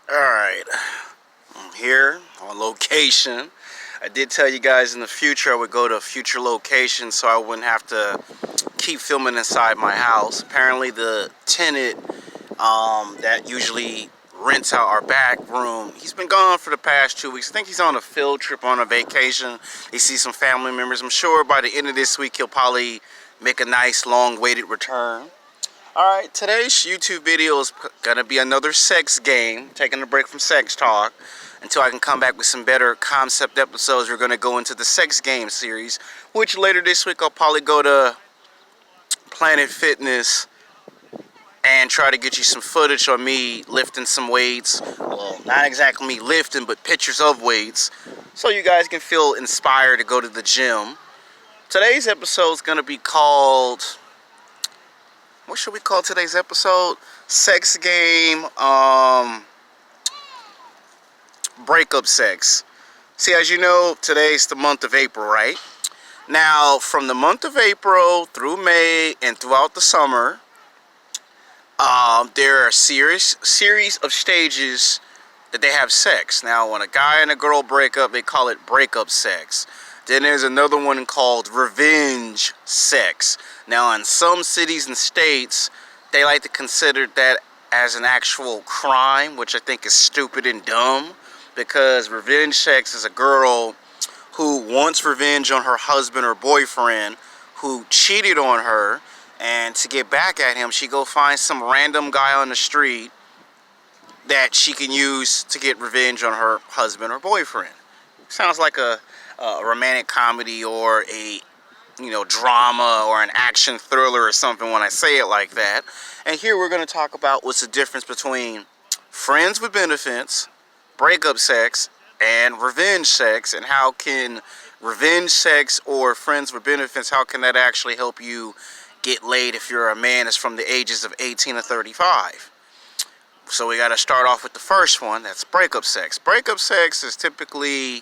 Alright, I'm here on location. I did tell you guys in the future I would go to a future location so I wouldn't have to keep filming inside my house. Apparently the tenant that usually rents out our back room, he's been gone for the past 2 weeks. I think he's on a field trip, on a vacation. He sees some family members. I'm sure by the end of this week he'll probably make a nice long-awaited return. Alright, today's YouTube video is going to be another sex game, taking a break from sex talk until I can come back with some better concept episodes. We're going to go into the sex game series, which later this week I'll probably go to Planet Fitness and try to get you some footage on me lifting some weights. Well, not exactly me lifting, but pictures of weights, so you guys can feel inspired to go to the gym. Today's episode is going to be called... what should we call today's episode? Sex game, breakup sex. See, as you know, today's the month of April, right? Now, from the month of April through May and throughout the summer, there are a series of stages that they have sex. Now, when a guy and a girl break up, they call it breakup sex. Then there's another one called revenge sex. Now, in some cities and states, they like to consider that as an actual crime, which I think is stupid and dumb, because revenge sex is a girl who wants revenge on her husband or boyfriend who cheated on her, and to get back at him, she go find some random guy on the street that she can use to get revenge on her husband or boyfriend. Sounds like a romantic comedy or a drama or an action thriller or something when I say it like that. And here we're going to talk about what's the difference between friends with benefits, breakup sex, and revenge sex, and how can revenge sex or friends with benefits, how can that actually help you get laid if you're a man that's from the ages of 18 to 35. So we got to start off with the first one. That's breakup sex. Breakup sex is typically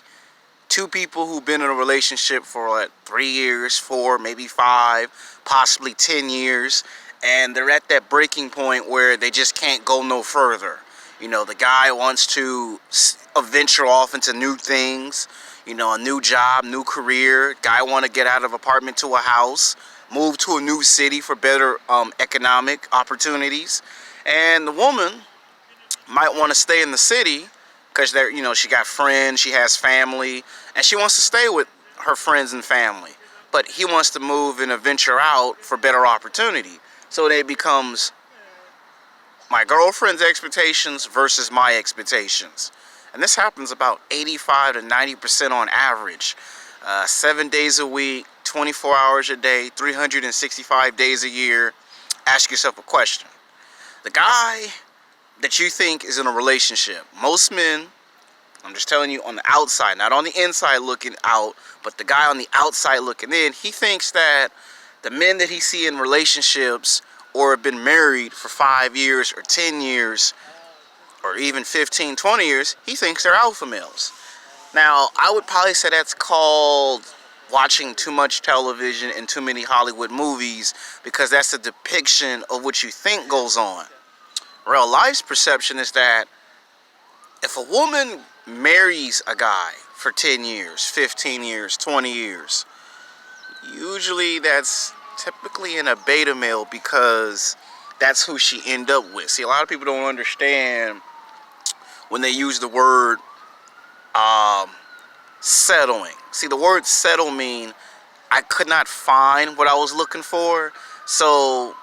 two people who've been in a relationship for 3 years, 4, maybe 5, possibly 10 years, and they're at that breaking point where they just can't go no further. The guy wants to venture off into new things, a new job, new career. Guy want to get out of apartment to a house, move to a new city for better economic opportunities. And the woman might want to stay in the city because she got friends, she has family, and she wants to stay with her friends and family. But he wants to move and venture out for better opportunity. So it becomes my girlfriend's expectations versus my expectations. And this happens about 85 to 90% on average. 7 days a week, 24 hours a day, 365 days a year. Ask yourself a question. The guy that you think is in a relationship, most men, I'm just telling you, on the outside, not on the inside looking out, but the guy on the outside looking in, he thinks that the men that he see in relationships or have been married for 5 years or 10 years or even 15, 20 years, he thinks they're alpha males. Now, I would probably say that's called watching too much television and too many Hollywood movies, because that's a depiction of what you think goes on. Real life's perception is that if a woman marries a guy for 10 years, 15 years, 20 years, usually that's typically in a beta male, because that's who she end up with. See, a lot of people don't understand when they use the word settling. See, the word settle mean I could not find what I was looking for, so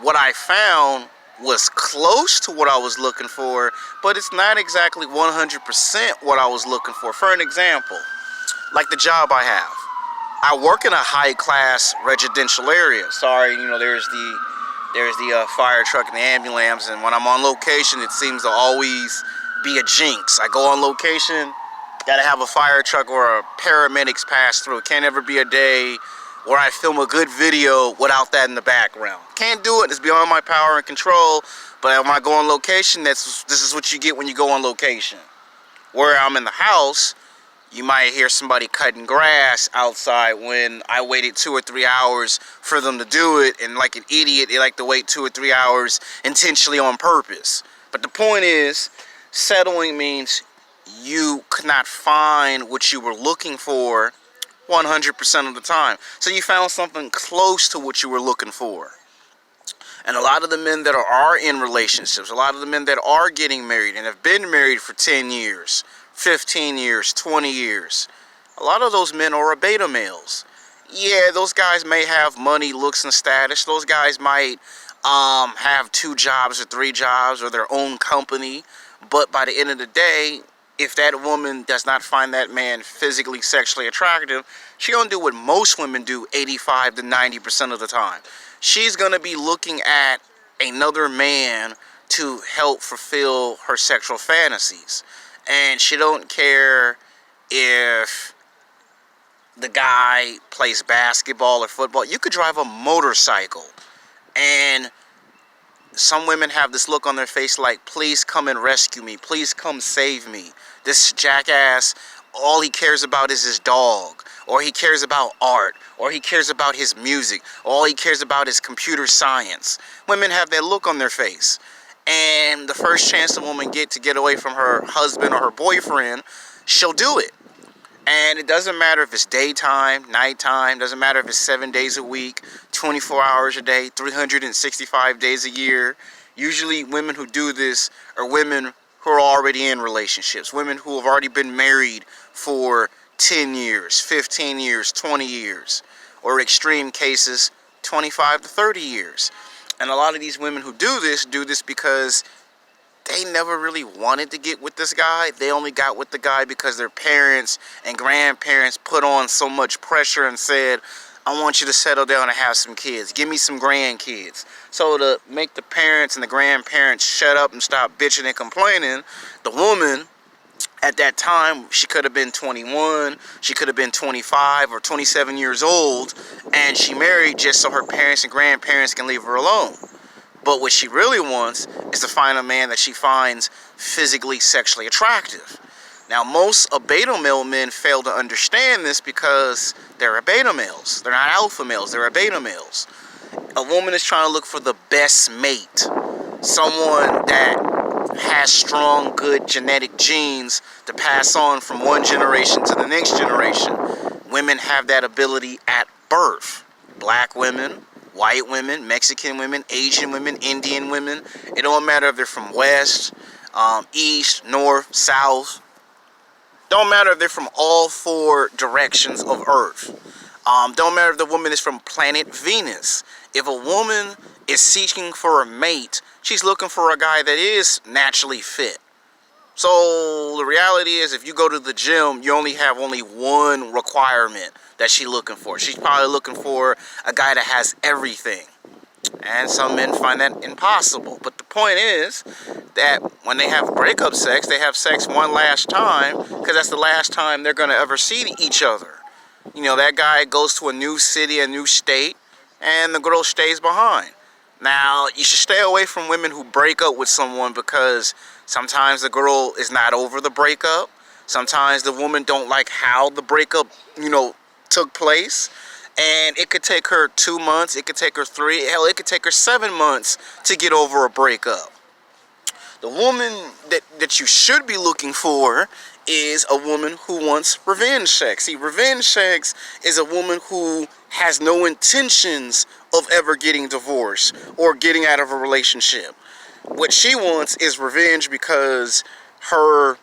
what I found was close to what I was looking for, but it's not exactly 100% what I was looking for. For an example, like the job I have. I work in a high-class residential area. Sorry, there's the fire truck and the ambulance, and when I'm on location, it seems to always be a jinx. I go on location, gotta have a fire truck or a paramedics pass through. It can't ever be a day where I film a good video without that in the background. Can't do it. It's beyond my power and control. But when I go on location, this is what you get when you go on location. Where I'm in the house, you might hear somebody cutting grass outside when I waited 2 or 3 hours for them to do it, and like an idiot, they like to wait 2 or 3 hours intentionally on purpose. But the point is, Settling means you could not find what you were looking for 100% of the time. So you found something close to what you were looking for. And a lot of the men that are in relationships, a lot of the men that are getting married and have been married for 10 years, 15 years, 20 years, a lot of those men are beta males. Yeah, those guys may have money, looks, and status. Those guys might have 2 jobs or 3 jobs or their own company. But by the end of the day, if that woman does not find that man physically, sexually attractive, she's going to do what most women do 85 to 90% of the time. She's going to be looking at another man to help fulfill her sexual fantasies. And she don't care if the guy plays basketball or football. You could drive a motorcycle, and some women have this look on their face like, please come and rescue me. Please come save me. This jackass, all he cares about is his dog. Or he cares about art. Or he cares about his music. All he cares about is computer science. Women have that look on their face. And the first chance a woman gets to get away from her husband or her boyfriend, she'll do it. And it doesn't matter if it's daytime, nighttime, doesn't matter if it's 7 days a week, 24 hours a day, 365 days a year. Usually women who do this are women who are already in relationships, women who have already been married for 10 years, 15 years, 20 years, or extreme cases, 25 to 30 years. And a lot of these women who do this because they never really wanted to get with this guy. They only got with the guy because their parents and grandparents put on so much pressure and said, I want you to settle down and have some kids. Give me some grandkids. So to make the parents and the grandparents shut up and stop bitching and complaining, the woman at that time, she could have been 21, she could have been 25 or 27 years old, and she married just so her parents and grandparents can leave her alone. But what she really wants is to find a man that she finds physically, sexually attractive. Now, most beta male men fail to understand this because they're beta males. They're not alpha males, they're beta males. A woman is trying to look for the best mate. Someone that has strong, good genetic genes to pass on from one generation to the next generation. Women have that ability at birth. Black women, white women, Mexican women, Asian women, Indian women. It don't matter if they're from west, east, north, south. Don't matter if they're from all 4 directions of Earth. Don't matter if the woman is from planet Venus. If a woman is seeking for a mate, she's looking for a guy that is naturally fit. So the reality is, if you go to the gym, you only have one requirement that she's looking for. She's probably looking for a guy that has everything. And some men find that impossible. But the point is that when they have breakup sex, they have sex one last time because that's the last time they're going to ever see each other. You know, that guy goes to a new city, a new state, and the girl stays behind. Now, you should stay away from women who break up with someone because sometimes the girl is not over the breakup. Sometimes the woman don't like how the breakup, took place. And it could take her 2 months, it could take her 3, hell, it could take her 7 months to get over a breakup. The woman that you should be looking for is a woman who wants revenge sex. See, revenge sex is a woman who has no intentions of ever getting divorced or getting out of a relationship. What she wants is revenge because her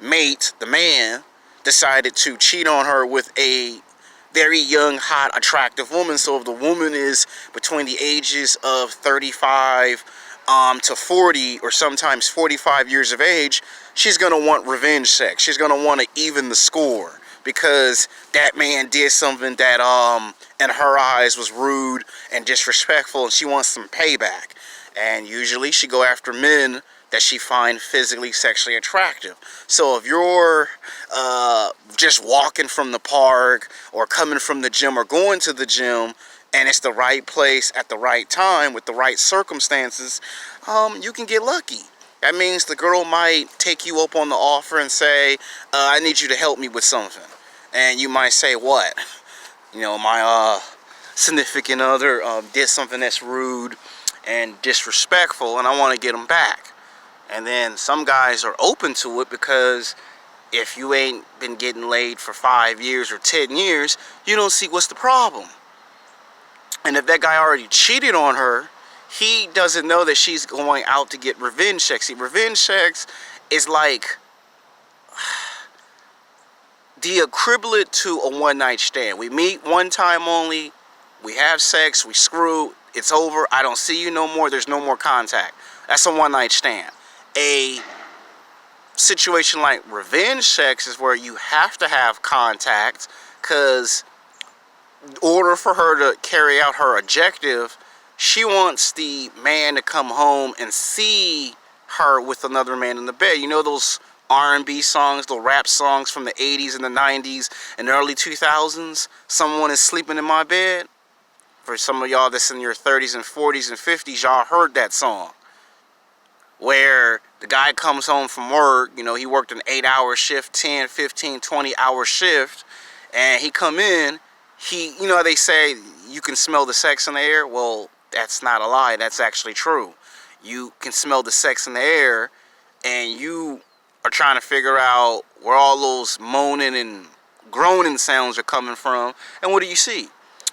mate, the man, decided to cheat on her with a very young, hot, attractive woman. So if the woman is between the ages of 35 to 40 or sometimes 45 years of age, she's going to want revenge sex. She's going to want to even the score because that man did something that in her eyes was rude and disrespectful, and she wants some payback. And usually she go after men that she finds physically, sexually attractive. So if you're just walking from the park or coming from the gym or going to the gym and it's the right place at the right time with the right circumstances, you can get lucky. That means the girl might take you up on the offer and say, I need you to help me with something. And you might say, what? My significant other did something that's rude and disrespectful and I want to get them back. And then some guys are open to it because if you ain't been getting laid for 5 years or 10 years, you don't see what's the problem. And if that guy already cheated on her, he doesn't know that she's going out to get revenge sex. See, revenge sex is like the equivalent to a one-night stand. We meet one time only, we have sex, we screw, it's over, I don't see you no more, there's no more contact. That's a one-night stand. A situation like revenge sex is where you have to have contact, because in order for her to carry out her objective, she wants the man to come home and see her with another man in the bed. You know those R&B songs, the rap songs from the 80s and the 90s and the early 2000s? Someone is sleeping in my bed. For some of y'all that's in your 30s and 40s and 50s, y'all heard that song. Where the guy comes home from work, you know, he worked an 8-hour shift, 10, 15, 20-hour shift, and he come in, you know, they say you can smell the sex in the air. Well, that's not a lie. That's actually true. You can smell the sex in the air, and you are trying to figure out where all those moaning and groaning sounds are coming from. And what do you see?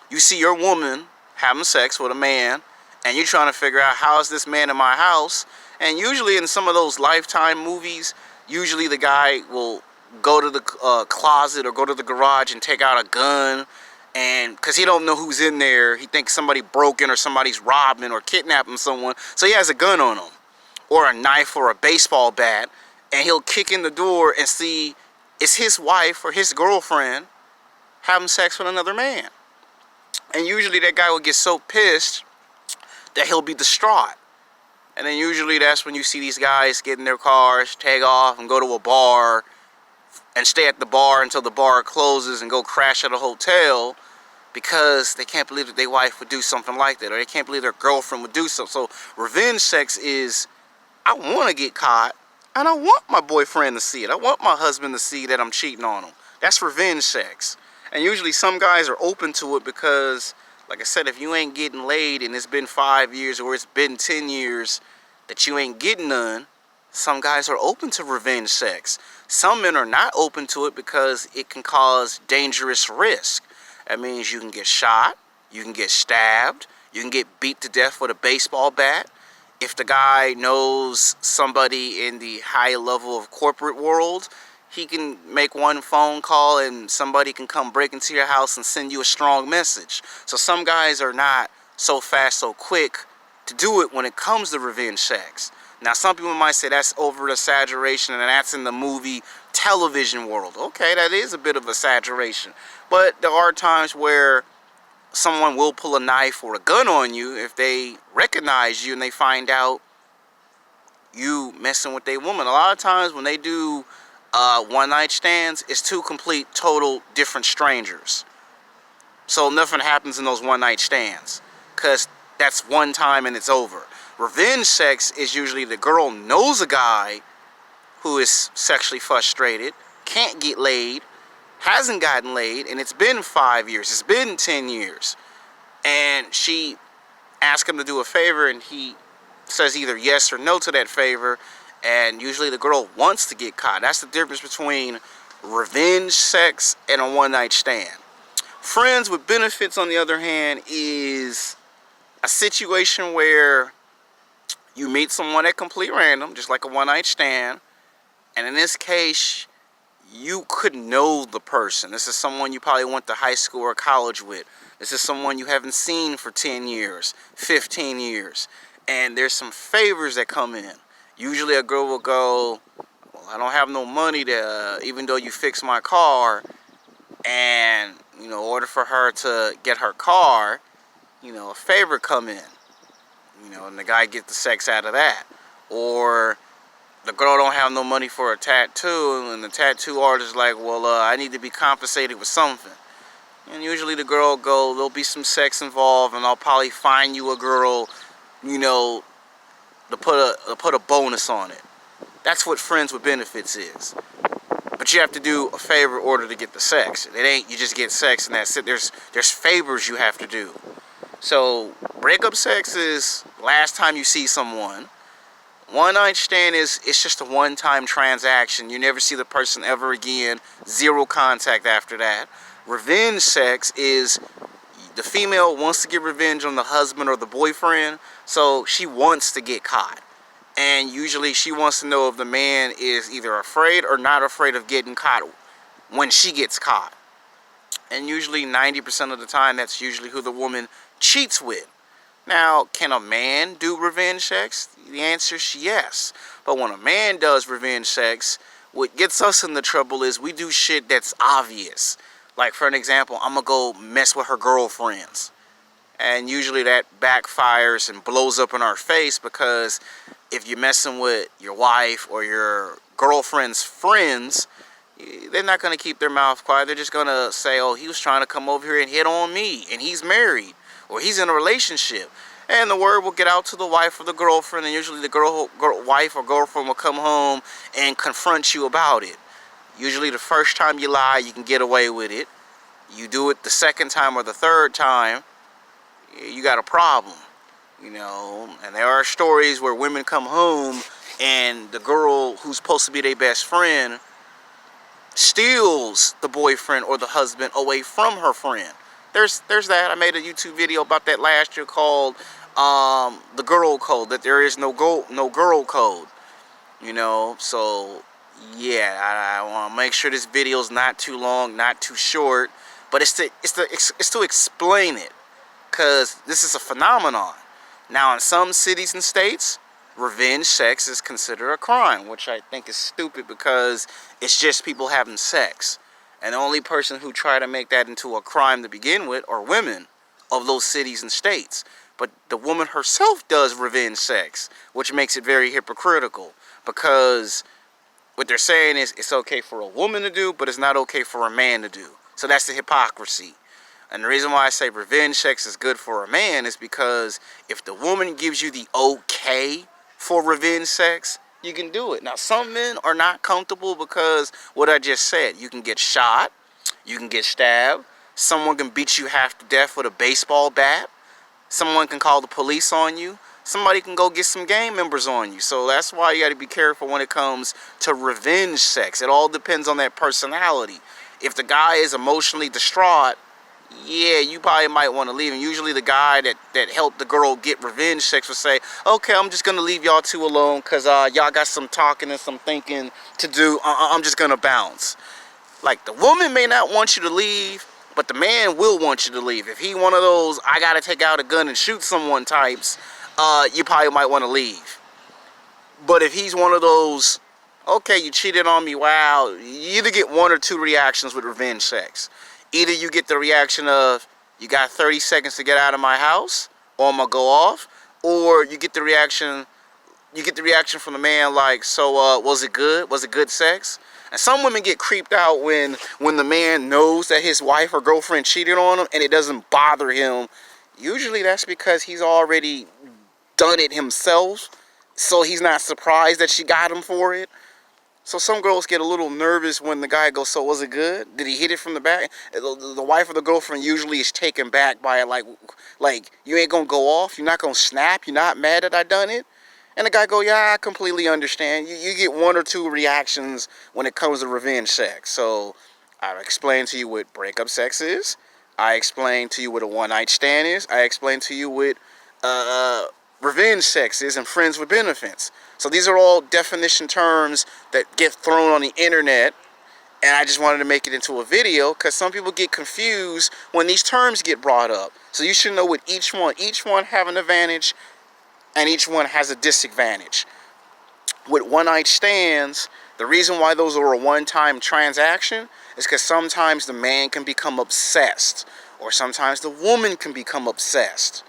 You see your woman having sex with a man, and you're trying to figure out, how is this man in my house? And usually in some of those Lifetime movies, usually the guy will go to the closet or go to the garage and take out a gun, and because he don't know who's in there, he thinks somebody broke in or somebody's robbing or kidnapping someone, so he has a gun on him or a knife or a baseball bat, and he'll kick in the door and see it's his wife or his girlfriend having sex with another man. And usually that guy will get so pissed that he'll be distraught. And then usually that's when you see these guys get in their cars, take off, and go to a bar and stay at the bar until the bar closes and go crash at a hotel, because they can't believe that their wife would do something like that, or they can't believe their girlfriend would do something. So revenge sex is, I want to get caught, and I want my boyfriend to see it. I want my husband to see that I'm cheating on him. That's revenge sex. And usually some guys are open to it because, like I said, if you ain't getting laid and it's been 5 years or it's been 10 years that you ain't getting none, some guys are open to revenge sex. Some men are not open to it because it can cause dangerous risk. That means you can get shot, you can get stabbed, you can get beat to death with a baseball bat. If the guy knows somebody in the high level of corporate world, he can make one phone call and somebody can come break into your house and send you a strong message. So some guys are not so fast, so quick to do it when it comes to revenge sex. Now, some people might say that's over-exaggeration and that's in the movie television world. Okay, that is a bit of exaggeration. But there are times where someone will pull a knife or a gun on you if they recognize you and they find out you messing with their woman. A lot of times when they do one-night stands, it's two complete, total different strangers. So nothing happens in those one-night stands because that's one time and it's over. Revenge sex is usually the girl knows a guy who is sexually frustrated, can't get laid, hasn't gotten laid, and it's been 5 years, it's been 10 years. And she asks him to do a favor and he says either yes or no to that favor. And usually the girl wants to get caught. That's the difference between revenge sex and a one-night stand. Friends with benefits, on the other hand, is a situation where you meet someone at complete random, just like a one-night stand. And in this case, you could know the person. This is someone you probably went to high school or college with. This is someone you haven't seen for 10 years, 15 years. And there's some favors that come in. Usually a girl will go, well, I don't have no money to, even though you fix my car. And, you know, in order for her to get her car, you know, a favor come in. You know, and the guy gets the sex out of that. Or the girl don't have no money for a tattoo, and the tattoo artist is like, well, I need to be compensated with something. And usually the girl go, there'll be some sex involved, and I'll probably find you a girl, you know, to put a bonus on it. That's what friends with benefits is. But you have to do a favor in order to get the sex. It ain't you just get sex and that's it. There's favors you have to do. So breakup sex is last time you see someone. One night stand it's just a one-time transaction. You never see the person ever again. Zero contact after that. Revenge sex is the female wants to get revenge on the husband or the boyfriend, so she wants to get caught. And usually she wants to know if the man is either afraid or not afraid of getting caught when she gets caught. And usually 90% of the time, that's usually who the woman cheats with. Now, can a man do revenge sex? The answer is yes. But when a man does revenge sex, what gets us in the trouble is we do shit that's obvious. Like, for an example, I'm going to go mess with her girlfriends. And usually that backfires and blows up in our face, because if you're messing with your wife or your girlfriend's friends, they're not going to keep their mouth quiet. They're just going to say, oh, he was trying to come over here and hit on me, and he's married, or he's in a relationship. And the word will get out to the wife or the girlfriend, and usually the wife or girlfriend will come home and confront you about it. Usually the first time you lie, you can get away with it. You do it the second time or the third time, you got a problem. You know, and there are stories where women come home and the girl who's supposed to be their best friend steals the boyfriend or the husband away from her friend. There's that. I made a YouTube video about that last year called the girl code, that there is no girl code. You know, so yeah, I want to make sure this video is not too long, not too short, but it's to explain it, because this is a phenomenon. Now, in some cities and states, revenge sex is considered a crime, which I think is stupid, because it's just people having sex. And the only person who try to make that into a crime to begin with are women of those cities and states. But the woman herself does revenge sex, which makes it very hypocritical, because what they're saying is it's okay for a woman to do, but it's not okay for a man to do. So that's the hypocrisy. And the reason why I say revenge sex is good for a man is because if the woman gives you the okay for revenge sex, you can do it. Now, some men are not comfortable because what I just said. You can get shot, you can get stabbed, someone can beat you half to death with a baseball bat, someone can call the police on you, somebody can go get some gang members on you. So that's why you got to be careful when it comes to revenge sex. It all depends on that personality. If the guy is emotionally distraught, yeah, you probably might want to leave. And usually the guy that helped the girl get revenge sex will say, okay, I'm just going to leave y'all two alone because y'all got some talking and some thinking to do. I'm just going to bounce. Like, the woman may not want you to leave, but the man will want you to leave. If he one of those, I got to take out a gun and shoot someone types, you probably might want to leave. But if he's one of those, okay, you cheated on me, wow, you either get one or two reactions with revenge sex. Either you get the reaction of, you got 30 seconds to get out of my house, or I'm gonna go off, or you get the reaction from the man like, so was it good? Was it good sex? And some women get creeped out when the man knows that his wife or girlfriend cheated on him and it doesn't bother him. Usually that's because he's already done it himself, so he's not surprised that she got him for it. So some girls get a little nervous when the guy goes, so was it good? Did he hit it from the back? The wife or the girlfriend usually is taken back by it, like you ain't gonna go off, you're not gonna snap, you're not mad that I done it? And the guy go, yeah, I completely understand. You get one or two reactions when it comes to revenge sex. So I explained to you what breakup sex is. I explained to you what a one-night stand is. I explained to you what revenge sex is and friends with benefits. So these are all definition terms that get thrown on the internet, and I just wanted to make it into a video because some people get confused when these terms get brought up. So you should know what each one have an advantage and each one has a disadvantage. With one-night stands, the reason why those are a one-time transaction is because sometimes the man can become obsessed, or sometimes the woman can become obsessed.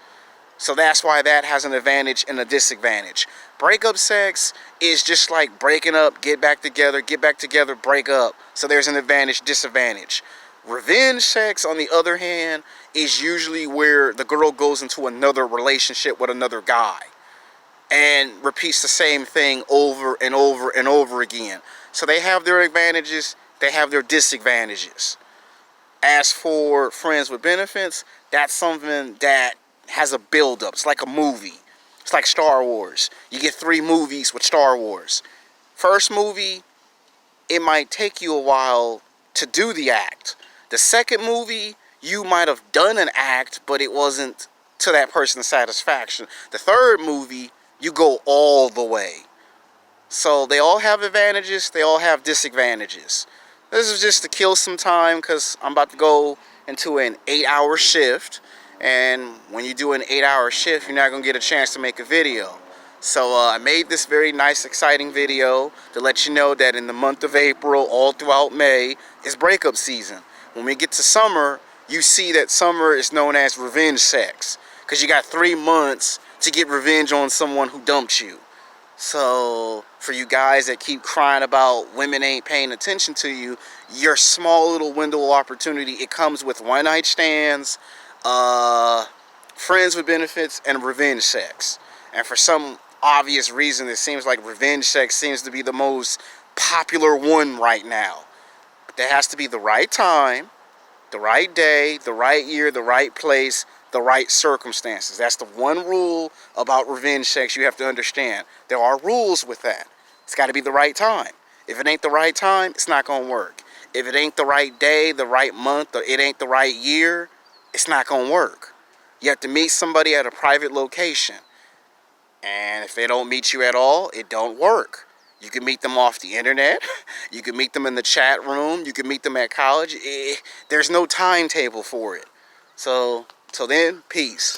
So that's why that has an advantage and a disadvantage. Breakup sex is just like breaking up, get back together, break up. So there's an advantage, disadvantage. Revenge sex, on the other hand, is usually where the girl goes into another relationship with another guy and repeats the same thing over and over and over again. So they have their advantages, they have their disadvantages. As for friends with benefits, that's something that has a build-up. It's like a movie. It's like Star Wars. You get 3 movies with Star Wars. First movie, it might take you a while to do the act. The second movie, you might have done an act, but it wasn't to that person's satisfaction. The third movie, you go all the way. So they all have advantages, they all have disadvantages. This is just to kill some time because I'm about to go into an 8-hour shift. And when you do an 8-hour shift, you're not going to get a chance to make a video. So I made this very nice, exciting video to let you know that in the month of April, all throughout May, is breakup season. When we get to summer, you see that summer is known as revenge sex. Because you got 3 months to get revenge on someone who dumped you. So for you guys that keep crying about women ain't paying attention to you, your small little window of opportunity, it comes with one-night stands, friends with benefits, and revenge sex. And for some obvious reason, it seems like revenge sex seems to be the most popular one right now. But there has to be the right time, the right day, the right year, the right place, the right circumstances. That's the one rule about revenge sex you have to understand. There are rules with that. It's got to be the right time. If it ain't the right time, it's not going to work. If it ain't the right day, the right month, or it ain't the right year, it's not going to work. You have to meet somebody at a private location. And if they don't meet you at all, it don't work. You can meet them off the internet. You can meet them in the chat room. You can meet them at college. There's no timetable for it. So, till then, peace.